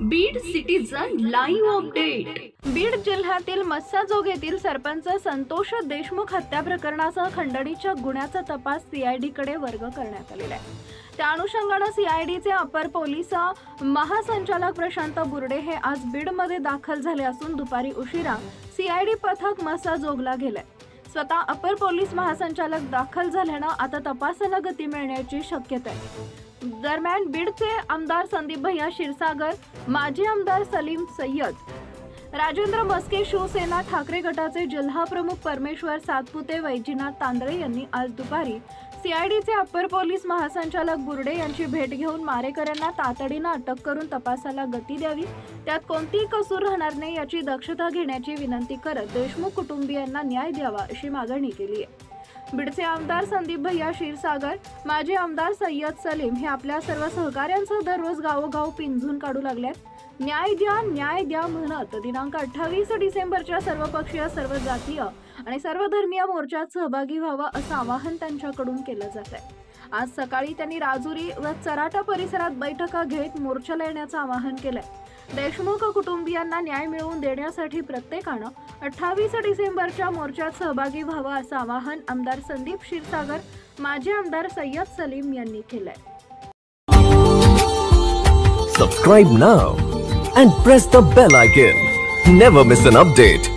Beed citizen live update. Beed जिल्ह्यातील मस्साजोग येथील सरपंच संतोष देशमुख हत्या प्रकरणासह खंडणीच्या गुन्ह्याचा तपास सीआयडी कडे वर्ग करण्यात आलेला आहे। त्या अनुषंगाने सीआयडीचे अपर पोलीस महासंचालक प्रशांत बुर्डे हे आज बीड मध्ये दाखल झाले असून दुपारी उशिरा सीआयडी पथक मस्साजोगला गेले। स्वतः अपर पोलीस महासंचालक दाखल झाल्याने आता तपासाला गती मिळण्याची शक्यता आहे। दरम्यान बीडचे आमदार संदीप भैया क्षीरसागर, माजी आमदार सलीम सय्यद, राजेंद्र मस्के, शिवसेना ठाकरे गटाचे जिल्हा प्रमुख परमेश्वर सातपुते, वैजनाथ तांदळे यांनी आज दुपारी सीआयडीचे अपर पोलीस महासंचालक बुर्डे यांची भेट घेऊन मारेकऱ्यांना तातडीने अटक करून तपासाला गती द्यावी, त्यात कोणतीही कसूर राहणार नाही याची दक्षता घेण्याची विनंती करत देशमुख कुटुंबियांना न्याय द्यावा अशी मागणी केली आहे। बीडचे आमदार संदीप भैया क्षीरसागर, माजी आमदार सय्यद सलीम हे आपल्या सर्व सहकाऱ्यांसह दररोज गावोगाव पिंजून काढू लागलेत। न्याय द्या म्हणत दिनांक 28 डिसेंबरच्या सर्वपक्षीय, सर्व जातीय आणि सर्वधर्मीय मोर्चात सहभागी व्हावा असं आवाहन त्यांच्याकडून केलं जात आहे। आज सकाळी त्यांनी राजुरी व चराटा परिसरात बैठका घेत मोर्चाला येण्याचं आवाहन केलंय। देशमुख कुटुंबियांना न्याय मिळवून देण्यासाठी प्रत्येकानं 28 डिसेंबरच्या मोर्चात सहभागी व्हावं असं आवाहन आमदार संदीप क्षीरसागर, माजी आमदार सय्यद सलीम यांनी केलंय। Subscribe now and press the bell icon. Never miss an update.